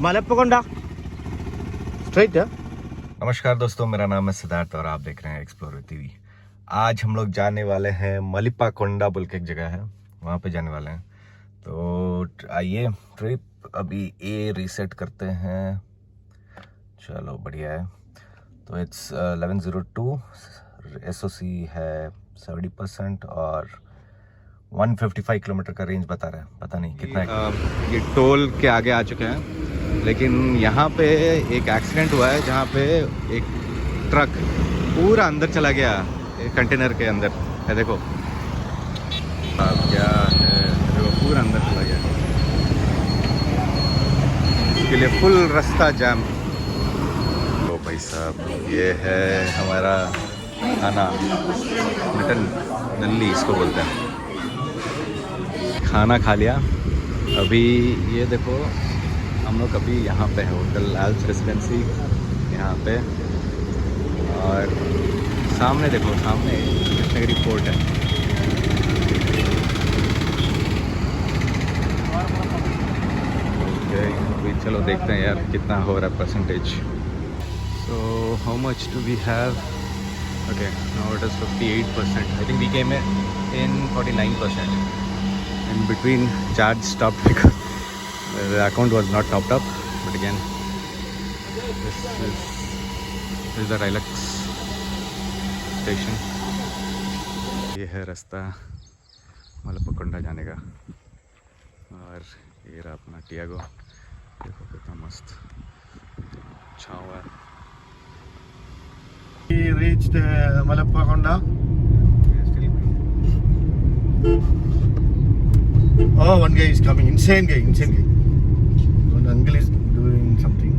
Mallappa Konda straight है। नमस्कार दोस्तों, मेरा नाम है सिद्धार्थ और आप देख रहे हैं एक्सप्लोर टीवी। आज हम लोग जाने वाले हैं मलिप्पा कोंडा बोल के एक जगह है, वहाँ पे जाने वाले हैं। तो आइए ट्रिप अभी रीसेट करते हैं। चलो बढ़िया है। तो इट्स 11:02, SOC है 70% और 155 किलोमीटर का रेंज बता रहा है, पता नहीं कितना है। ये टोल के आगे आ चुके हैं, लेकिन यहाँ पे एक एक्सीडेंट हुआ है जहाँ पे एक ट्रक पूरा अंदर चला गया, कंटेनर के अंदर है। देखो क्या है, देखो पूरा अंदर चला गया। इसके लिए फुल रास्ता जाम। तो भाई साहब, ये है हमारा खाना, मटन नल्ली इसको बोलते हैं। खाना खा लिया। अभी ये देखो हम लोग अभी यहाँ पे है, होटल एल्स रेसिडेंसी यहाँ पे। और सामने देखो, सामने कृष्णगिरी फोर्ट है। ओके, अभी चलो देखते हैं यार कितना हो रहा है percentage. So how much do we have? Okay, now it is 58%। I think we came in 49%. In between, charge stopped because the account was not topped up. But again, this is the hillock station. ये है रास्ता मलप्पा कोंडा जाने का। और ये रहा अपना Tiago, देखो कितना मस्त छाँव है। We reached Mallappa Konda. Oh, one guy is coming. Insane guy. One uncle is doing something.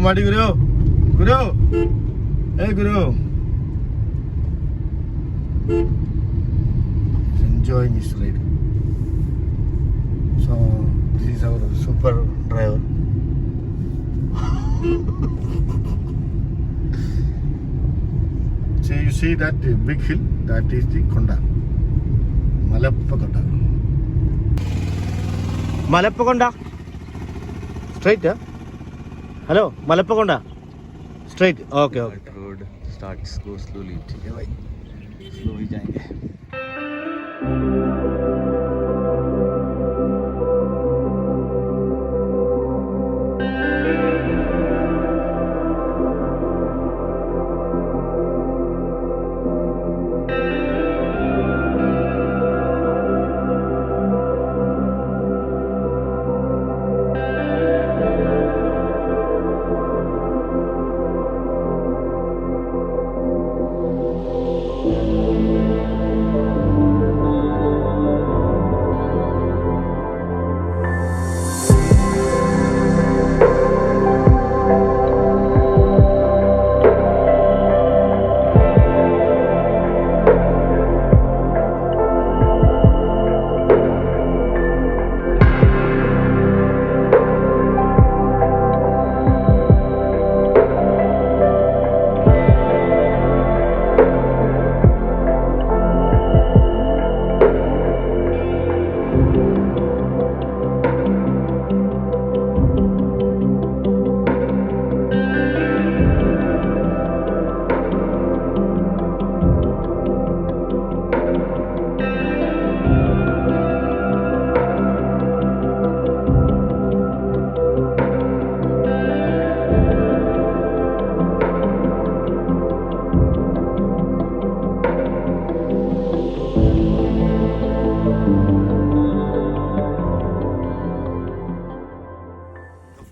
Madi Guru. Hey Guru. He's enjoying his ride. So this is our super driver. So you see that big hill? That is the Konda. Mallappa Konda. Mallappa Konda straight है। Hello, Malappa Konda straight. Okay. Road starts go slowly. ठीक है भाई, slow ही जाएंगे।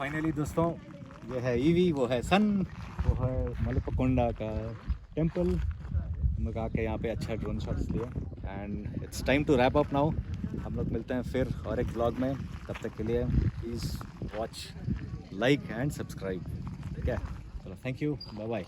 Finally दोस्तों, ये है EV, वो है सन, वो है मलप्पा कोंडा का टेम्पल। हम लोग आके यहाँ पे अच्छा ड्रोन शॉट्स लिए and it's time to wrap up now. हम लोग मिलते हैं फिर और एक व्लॉग में। तब तक के लिए please watch, like and subscribe. ठीक है, चलो, थैंक यू, बाय बाय।